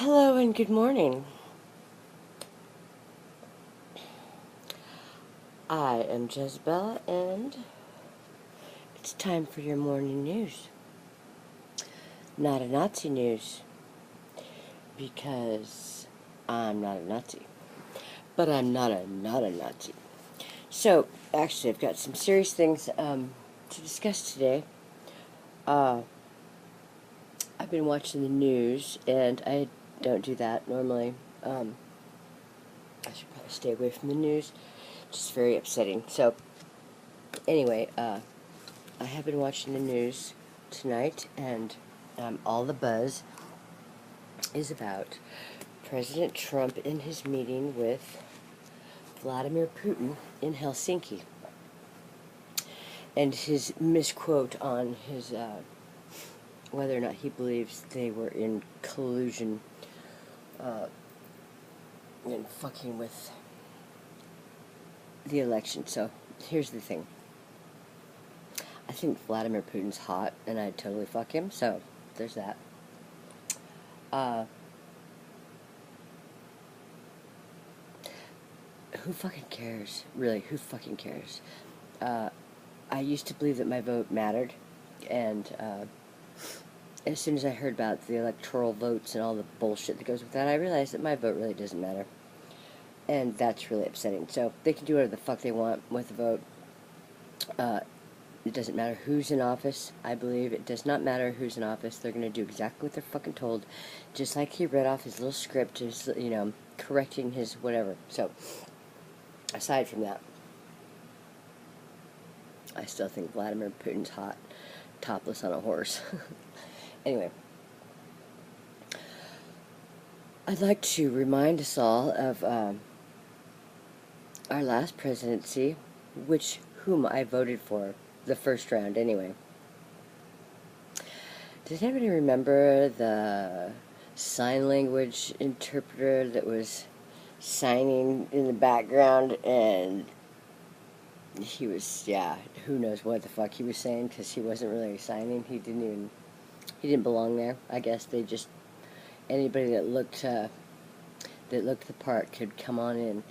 Hello and good morning. I am Jezebella and it's time for your morning news. Not a Nazi news because I'm not a Nazi. But I'm not a Nazi. So, actually I've got some serious things to discuss today. I've been watching the news and I don't do that normally. I should probably stay away from the news. Just very upsetting. So, anyway, I have been watching the news tonight, and all the buzz is about President Trump in his meeting with Vladimir Putin in Helsinki, and his misquote on his whether or not he believes they were in collusion and fucking with the election. So here's the thing. I think Vladimir Putin's hot, and I'd totally fuck him, so there's that. Who fucking cares? Really, who fucking cares? I used to believe that my vote mattered, and as soon as I heard about the electoral votes and all the bullshit that goes with that, I realized that my vote really doesn't matter. And that's really upsetting. So they can do whatever the fuck they want with the vote. It doesn't matter who's in office. I believe it does not matter who's in office. They're going to do exactly what they're fucking told. Just like he read off his little script, his, correcting his whatever. So, aside from that, I still think Vladimir Putin's hot, topless on a horse. Anyway, I'd like to remind us all of our last presidency, whom I voted for the first round anyway. Does anybody remember the sign language interpreter that was signing in the background, and he was, who knows what the fuck he was saying, because he wasn't really signing. He didn't belong there. I guess they just, anybody that looked the part could come on in.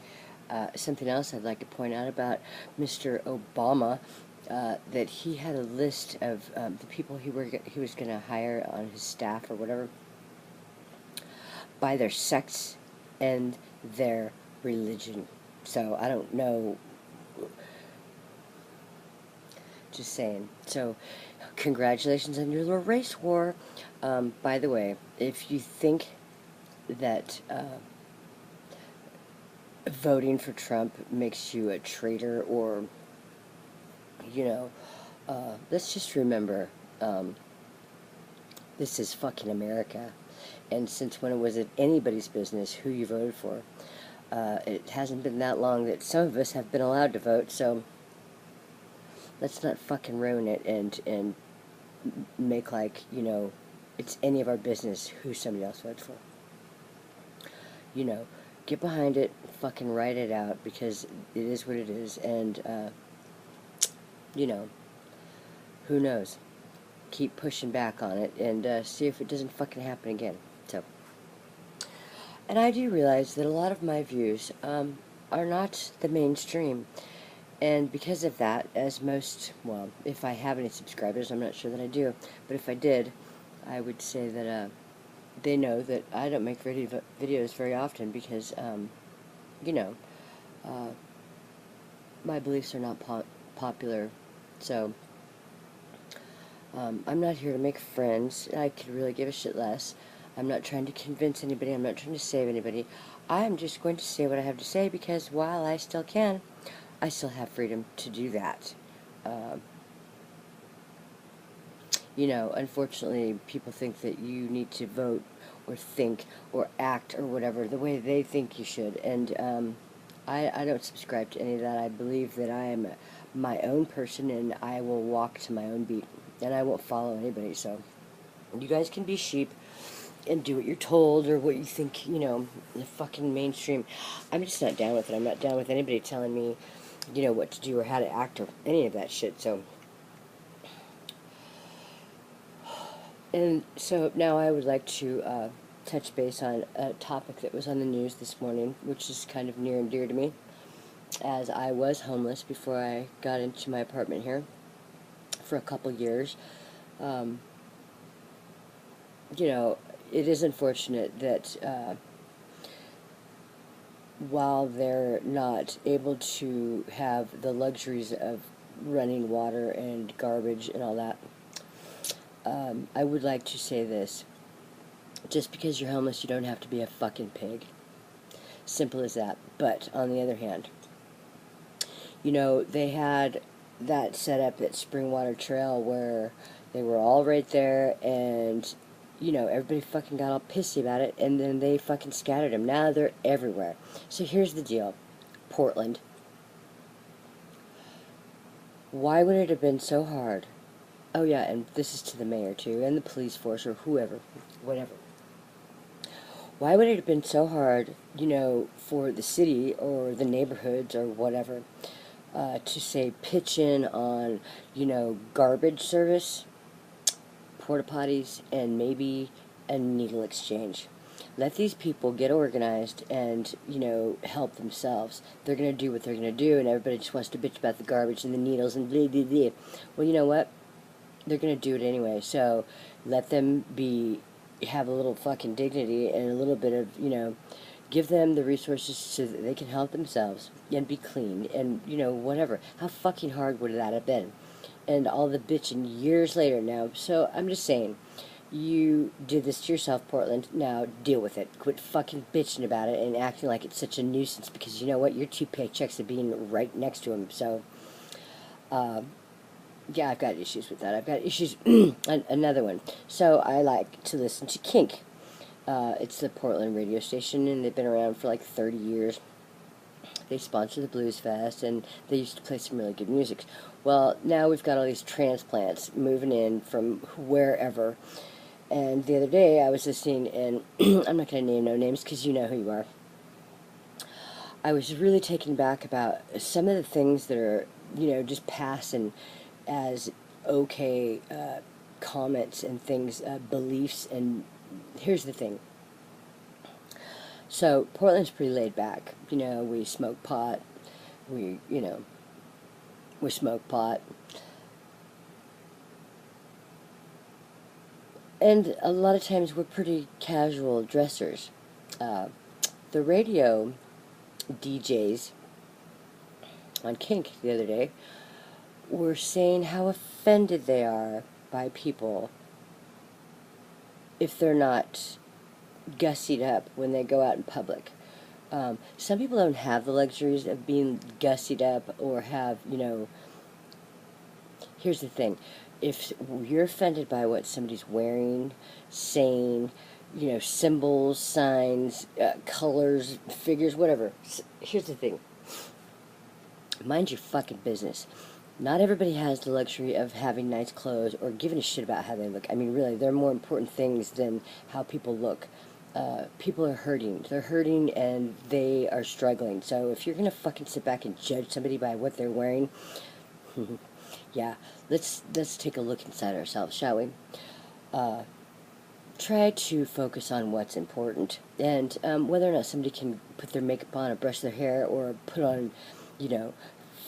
Something else I'd like to point out about Mr. Obama, that he had a list of the people he was going to hire on his staff or whatever by their sex and their religion. So I don't know. Just saying. So congratulations on your little race war. By the way, if you think that voting for Trump makes you a traitor, or let's just remember, this is fucking America, and since when it was anybody's business who you voted for, it hasn't been that long that some of us have been allowed to vote, so let's not fucking ruin it and make like, it's any of our business who somebody else votes for. Get behind it, fucking write it out, because it is what it is, and, who knows? Keep pushing back on it, and see if it doesn't fucking happen again. So, and I do realize that a lot of my views are not the mainstream, and because of that, if I have any subscribers, I'm not sure that I do, but if I did, I would say that they know that I don't make videos very often because, my beliefs are not popular, so I'm not here to make friends. I could really give a shit less. I'm not trying to convince anybody. I'm not trying to save anybody. I'm just going to say what I have to say, because while I still can, I still have freedom to do that. Unfortunately, people think that you need to vote or think or act or whatever the way they think you should, and I don't subscribe to any of that. I believe that I am my own person, and I will walk to my own beat, and I won't follow anybody. So you guys can be sheep and do what you're told or what you think, the fucking mainstream. I'm just not down with it. I'm not down with anybody telling me, what to do or how to act or any of that shit. So, and so now I would like to touch base on a topic that was on the news this morning, which is kind of near and dear to me, as I was homeless before I got into my apartment here for a couple years. You know, it is unfortunate that while they're not able to have the luxuries of running water and garbage and all that, I would like to say this. Just because you're homeless, you don't have to be a fucking pig. Simple as that. But, on the other hand, you know, they had that set up at Springwater Trail where they were all right there, and, you know, everybody fucking got all pissy about it, and then they fucking scattered them. Now they're everywhere. So here's the deal. Portland. Why would it have been so hard? Oh yeah, and this is to the mayor too, and the police force, or whoever, whatever. Why would it have been so hard, you know, for the city or the neighborhoods or whatever, to say pitch in on, you know, garbage service, porta potties, and maybe a needle exchange? Let these people get organized and, you know, help themselves. They're going to do what they're going to do, and everybody just wants to bitch about the garbage and the needles and blah, blah, blah. Well, you know what? They're going to do it anyway, so let them have a little fucking dignity and a little bit of, you know, give them the resources so that they can help themselves and be clean and, you know, whatever. How fucking hard would that have been? And all the bitching years later now. So I'm just saying, you did this to yourself, Portland. Now deal with it. Quit fucking bitching about it and acting like it's such a nuisance, because you know what? Your 2 paychecks are being right next to them. So, yeah, I've got issues with that. I've got issues. Another one. So I like to listen to Kink. It's the Portland radio station, and they've been around for like 30 years. They sponsor the Blues Fest, and they used to play some really good music. Well, now we've got all these transplants moving in from wherever. And the other day I was listening, and I'm not going to name no names because you know who you are. I was really taken back about some of the things that are, you know, just passing as okay comments and things, beliefs. And here's the thing. So Portland's pretty laid back. You know, we smoke pot. We smoke pot. And a lot of times we're pretty casual dressers. The radio DJs on Kink the other day were saying how offended they are by people if they're not gussied up when they go out in public. Some people don't have the luxuries of being gussied up or have, you know... Here's the thing. If you're offended by what somebody's wearing, saying, you know, symbols, signs, colors, figures, whatever, here's the thing. Mind your fucking business. Not everybody has the luxury of having nice clothes or giving a shit about how they look. I mean, really, there are more important things than how people look. People are hurting. They're hurting and they are struggling. So if you're going to fucking sit back and judge somebody by what they're wearing, yeah, let's take a look inside ourselves, shall we? Try to focus on what's important. And whether or not somebody can put their makeup on or brush their hair or put on, you know,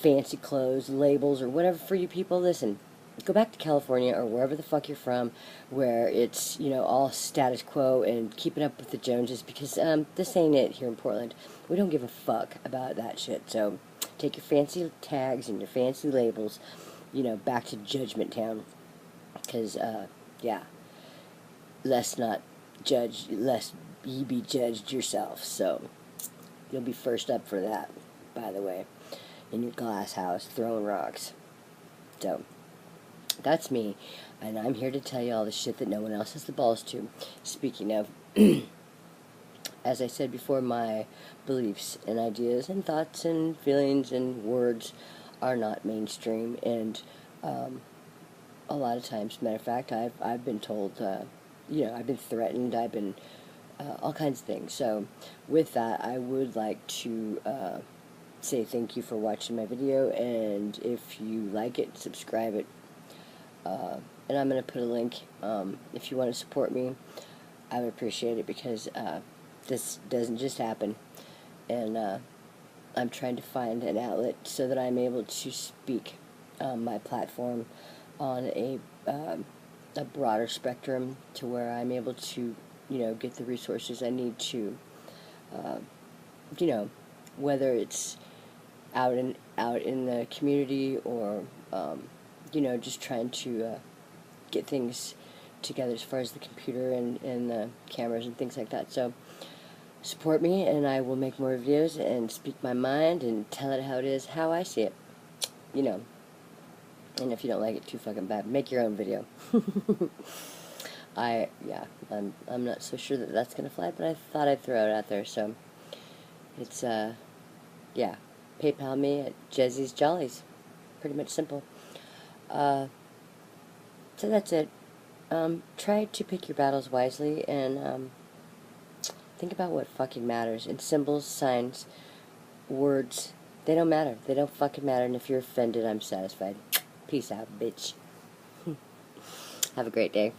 fancy clothes, labels, or whatever for you people, listen, go back to California or wherever the fuck you're from, where it's, you know, all status quo and keeping up with the Joneses, because this ain't it here in Portland. We don't give a fuck about that shit. So take your fancy tags and your fancy labels, you know, back to Judgment Town, because yeah, lest ye be judged yourself. So you'll be first up for that, by the way, in your glass house throwing rocks. So that's me, and I'm here to tell you all the shit that no one else has the balls to. Speaking of, as I said before, my beliefs and ideas and thoughts and feelings and words are not mainstream, and a lot of times, matter of fact, I've been told, you know, I've been threatened, I've been all kinds of things. So with that, I would like to say thank you for watching my video, and if you like it, subscribe it. And I'm going to put a link if you want to support me. I would appreciate it, because this doesn't just happen, and I'm trying to find an outlet so that I'm able to speak my platform on a broader spectrum, to where I'm able to, get the resources I need to, whether it's out in the community, or just trying to get things together as far as the computer and the cameras and things like that. So support me, and I will make more videos and speak my mind and tell it how it is, how I see it. And if you don't like it too fucking bad, make your own video. I'm not so sure that that's gonna fly, but I thought I'd throw it out there. So it's yeah, PayPal me at Jezzy's Jollies. Pretty much simple. So that's it. Try to pick your battles wisely, and think about what fucking matters. And symbols, signs, words, they don't matter. They don't fucking matter. And if you're offended, I'm satisfied. Peace out, bitch. Have a great day.